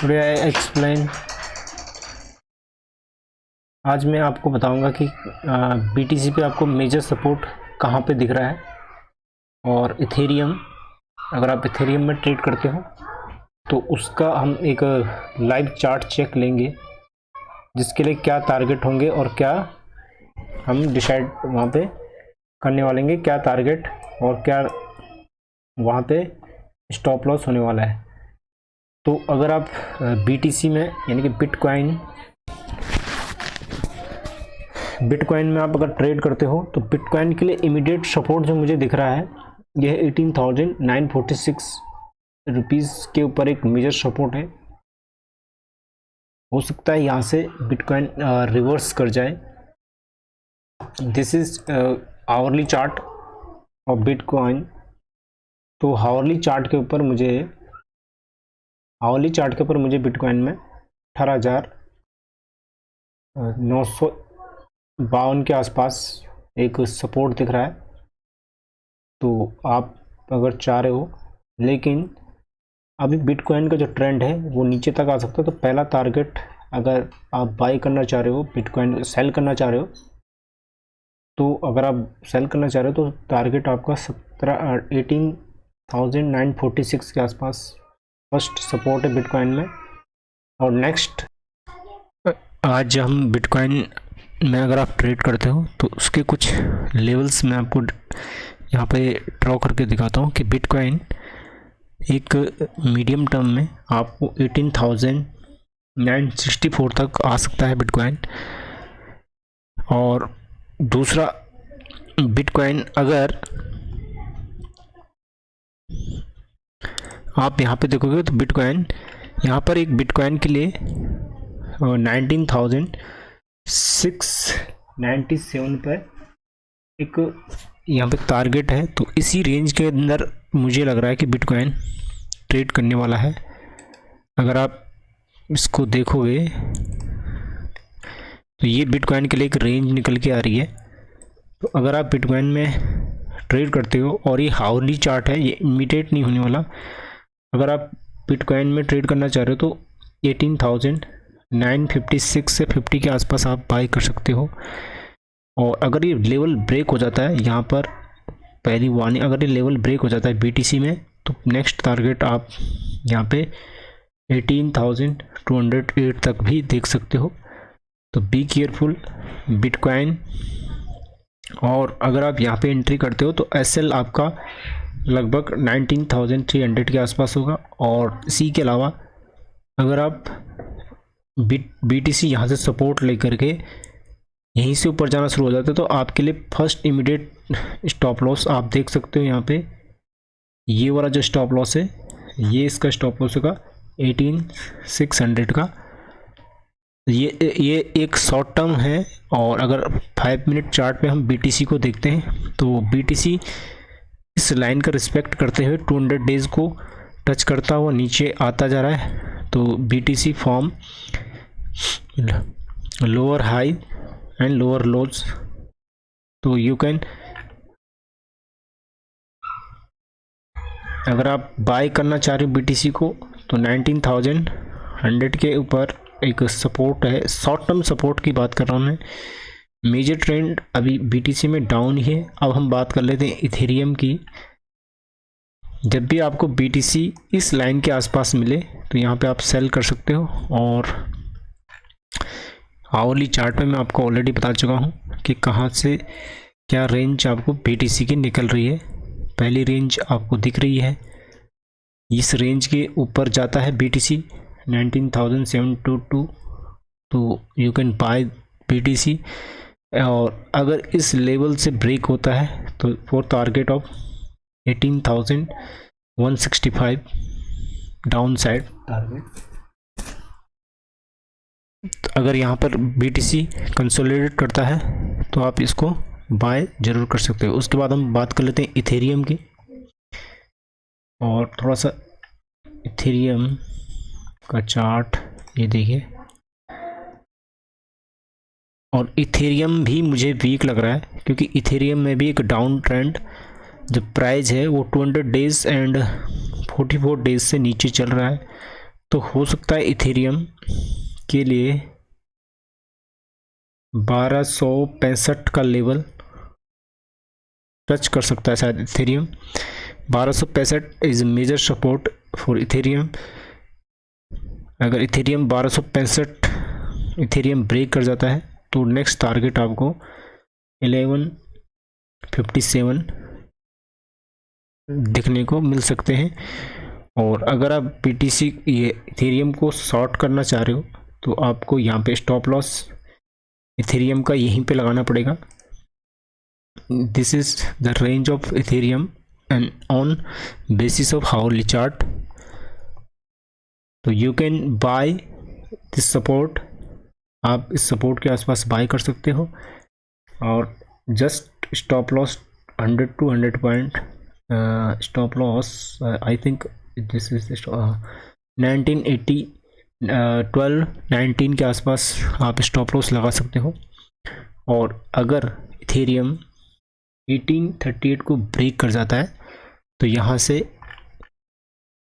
Today I explain. आज मैं आपको बताऊंगा कि BTC पे आपको मेजर सपोर्ट कहाँ पे दिख रहा है, और इथेरियम, अगर आप इथेरियम में ट्रेड करते हो तो उसका हम एक लाइव चार्ट चेक लेंगे, जिसके लिए क्या टारगेट होंगे और क्या हम डिसाइड वहाँ पे करने वाले हैं, क्या टारगेट और क्या वहाँ पे स्टॉप लॉस होने वाला है। तो अगर आप BTC में यानी कि बिटकॉइन में आप अगर ट्रेड करते हो तो बिटकॉइन के लिए इमीडिएट सपोर्ट जो मुझे दिख रहा है यह 18,946 रुपीज़ के ऊपर एक मेजर सपोर्ट है। हो सकता है यहाँ से बिटकॉइन रिवर्स कर जाए। This is hourly chart of bitcoin. तो आवरली चार्ट के ऊपर मुझे बिटकॉइन में 18,952 के आसपास एक सपोर्ट दिख रहा है। तो आप अगर चाह रहे हो, लेकिन अभी बिटकॉइन का जो ट्रेंड है वो नीचे तक आ सकता है, तो पहला टारगेट अगर आप बाई करना चाह रहे हो, बिटकॉइन सेल करना चाह रहे हो, तो अगर आप सेल करना चाह रहे हो तो टारगेट आपका 18,946 के आसपास फर्स्ट सपोर्ट है बिटकॉइन में। और नेक्स्ट, आज हम बिटकॉइन में अगर आप ट्रेड करते हो तो उसके कुछ लेवल्स मैं आपको यहाँ पे ड्रॉ करके दिखाता हूँ कि बिटकॉइन एक मीडियम टर्म में आपको 18,964 तक आ सकता है बिटकॉइन। और दूसरा, बिटकॉइन अगर आप यहाँ पे देखोगे तो बिटकॉइन यहाँ पर एक बिटकॉइन के लिए 19,697 पर एक यहाँ पे टारगेट है। तो इसी रेंज के अंदर मुझे लग रहा है कि बिटकॉइन ट्रेड करने वाला है। अगर आप इसको देखोगे तो ये बिटकॉइन के लिए एक रेंज निकल के आ रही है। तो अगर आप बिटकॉइन में ट्रेड करते हो, और ये हाउरली चार्ट है, ये इमीडिएट नहीं होने वाला, अगर आप बिटकॉइन में ट्रेड करना चाह रहे हो तो 18,956 से 50 के आसपास आप बाई कर सकते हो। और अगर ये लेवल ब्रेक हो जाता है, यहाँ पर पहली वार्निंग, अगर ये लेवल ब्रेक हो जाता है BTC में, तो नेक्स्ट टारगेट आप यहाँ पे 18,208 तक भी देख सकते हो। तो बी केयरफुल बिटकॉइन। और अगर आप यहाँ पे एंट्री करते हो तो SL आपका लगभग 19,300 के आसपास होगा। और इसी के अलावा अगर आप BTC यहाँ से सपोर्ट लेकर के यहीं से ऊपर जाना शुरू हो जाता है, तो आपके लिए फर्स्ट इमीडिएट स्टॉप लॉस आप देख सकते हो यहाँ पे। ये वाला जो स्टॉप लॉस है, ये इसका स्टॉप लॉस होगा 18,600 का। ये एक शॉर्ट टर्म है। और अगर 5 मिनट चार्ट पे हम BTC को देखते हैं तो BTC इस लाइन का रिस्पेक्ट करते हुए 200 डेज को टच करता हुआ नीचे आता जा रहा है। तो BTC form lower high and lower लोज। तो यू कैन, अगर आप बाय करना चाह रहे हो BTC को तो 19,100 के ऊपर एक सपोर्ट है। शॉर्ट टर्म सपोर्ट की बात कर रहा हूँ मैं। मेजर ट्रेंड अभी BTC में डाउन ही है। अब हम बात कर लेते हैं इथेरियम की। जब भी आपको BTC इस लाइन के आसपास मिले तो यहाँ पे आप सेल कर सकते हो। और आवरली चार्ट पे मैं आपको ऑलरेडी बता चुका हूँ कि कहाँ से क्या रेंज आपको BTC की निकल रही है। पहली रेंज आपको दिख रही है, इस रेंज के ऊपर जाता है BTC 19,722। तो यू कैन बाय BTC। और अगर इस लेवल से ब्रेक होता है तो for target of 18,165 down side target. अगर यहाँ पर BTC कंसोलिडेट करता है तो आप इसको बाय जरूर कर सकते हो। उसके बाद हम बात कर लेते हैं इथेरियम की। और थोड़ा सा इथेरियम का चार्ट ये देखिए। और इथेरियम भी मुझे वीक लग रहा है, क्योंकि इथेरियम में भी एक डाउन ट्रेंड जो प्राइस है वो 200 डेज एंड 44 डेज से नीचे चल रहा है। तो हो सकता है इथेरियम के लिए 1265 का लेवल टच कर सकता है शायद Ethereum. 1265 is major support for Ethereum. अगर इथेरियम 1265 इथेरियम ब्रेक कर जाता है तो नेक्स्ट टारगेट आपको 1157 दिखने को मिल सकते हैं। और अगर आप BTC ये इथेरियम को शॉर्ट करना चाह रहे हो तो आपको यहाँ पे स्टॉप लॉस इथेरियम का यहीं पे लगाना पड़ेगा। This is the range of Ethereum and on basis of hourly chart. तो you can buy this support, आप इस सपोर्ट के आसपास बाय कर सकते हो। और just stop loss 100 to 100 point stop loss I think this is 1980 1219 के आसपास आप स्टॉप लॉस लगा सकते हो। और अगर इथेरियम 1838 को ब्रेक कर जाता है तो यहाँ से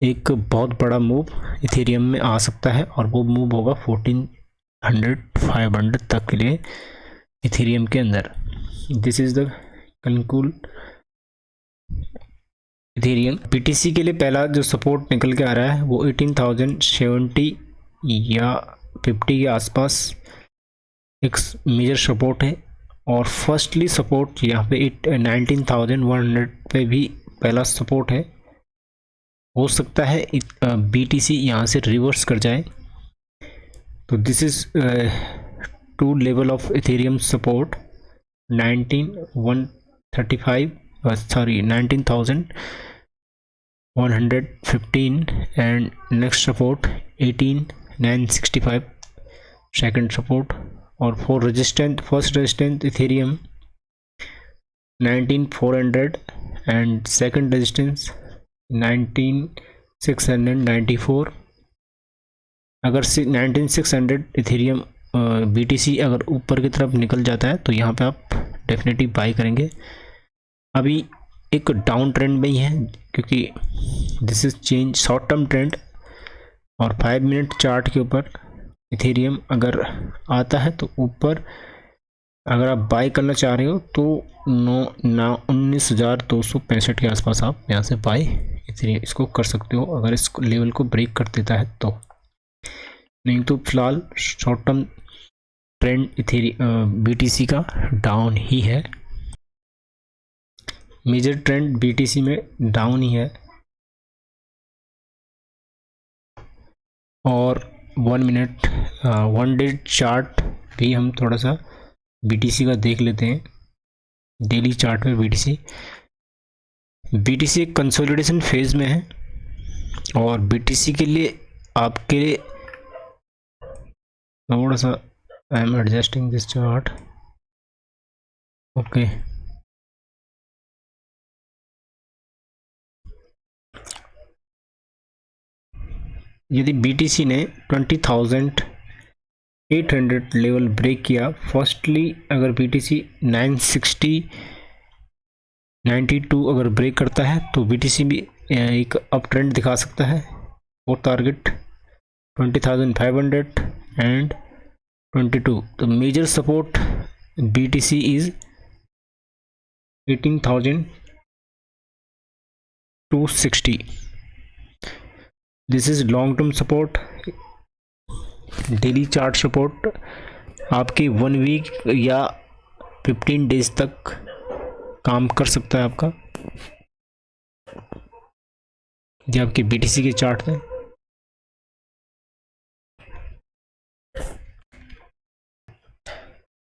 एक बहुत बड़ा मूव इथेरियम में आ सकता है और वो मूव होगा 1400-500 तक के लिए इथेरियम के अंदर। This is the conclude Ethereum. BTC के लिए पहला जो सपोर्ट निकल के आ रहा है वो 18,070 या 50 के आसपास एक मेजर सपोर्ट है। और फर्स्टली सपोर्ट यहाँ पे 19,100 पे भी पहला सपोर्ट है। हो सकता है BTC यहाँ से रिवर्स कर जाए। तो this is 2 level of Ethereum support 19,115 and next support 18,965 second support. और for resistant first resistant Ethereum 19,400 and second resistance 19,694। अगर 19,600 इथेरियम BTC अगर ऊपर की तरफ निकल जाता है तो यहाँ पे आप डेफिनेटली बाई करेंगे। अभी एक डाउन ट्रेंड में ही है क्योंकि this is change short term trend. और 5 मिनट चार्ट के ऊपर इथेरियम अगर आता है तो ऊपर अगर आप बाय करना चाह रहे हो तो 19,265 के आसपास आप यहाँ से बाय इथेरियम इसको कर सकते हो अगर इस लेवल को ब्रेक कर देता है तो। नहीं तो फिलहाल शॉर्ट टर्म ट्रेंड BTC का डाउन ही है। मेजर ट्रेंड BTC में डाउन ही है। और 1 मिनट 1 डे चार्ट भी हम थोड़ा सा BTC का देख लेते हैं। डेली चार्ट में BTC एक कंसोलिडेशन फेज में है। और BTC के लिए आपके लिए थोड़ा सा I am adjusting this chart. Okay, यदि BTC ने 20,800 लेवल ब्रेक किया, फर्स्टली अगर BTC 960-92 अगर ब्रेक करता है तो BTC भी एक अप ट्रेंड दिखा सकता है। और टारगेट 20,500 एंड 22। तो major support BTC is 18,260। This is long term support. Daily chart support आपकी 1 वीक या 15 डेज तक काम कर सकता है आपका। ये आपके BTC के चार्ट हैं।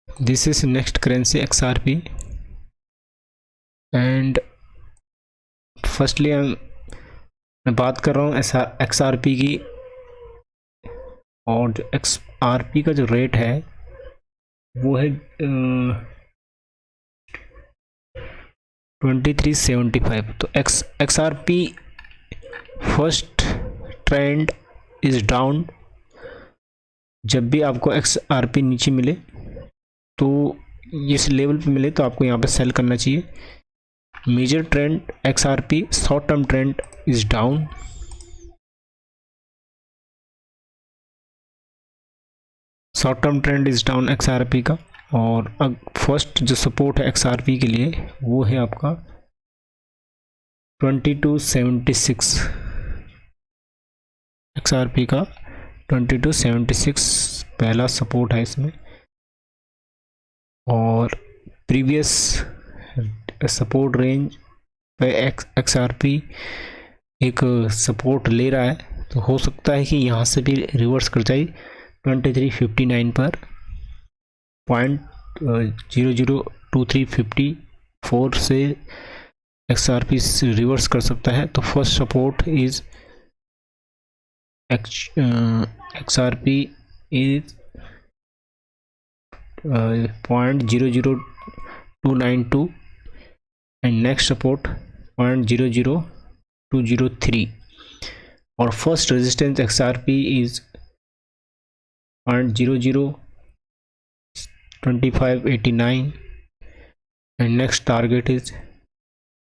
This is next currency XRP and firstly मैं बात कर रहा हूँ XRP की। और जो XRP का जो रेट है वो है 2375। तो XRP first trend is down. जब भी आपको XRP नीचे मिले तो इस लेवल पे मिले तो आपको यहाँ पे सेल करना चाहिए। Major trend XRP short term trend is down. Short term trend is down XRP का। और अब फर्स्ट जो सपोर्ट है XRP के लिए वो है आपका 2276। XRP का 2276 पहला सपोर्ट है इसमें। और प्रीवियस सपोर्ट रेंज पे XRP एक सपोर्ट ले रहा है, तो हो सकता है कि यहाँ से भी रिवर्स कर जाए 2359 पर। 0.002354 से XRP रिवर्स कर सकता है। तो first support is XRP is 0.00292 and next support 0.00203 और first resistance XRP is 0.002589 and next target is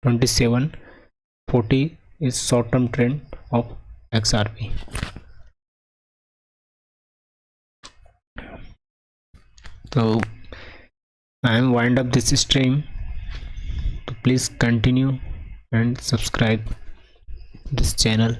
2740 is short term trend of XRP. So I am wind up this stream, so please continue and subscribe this channel.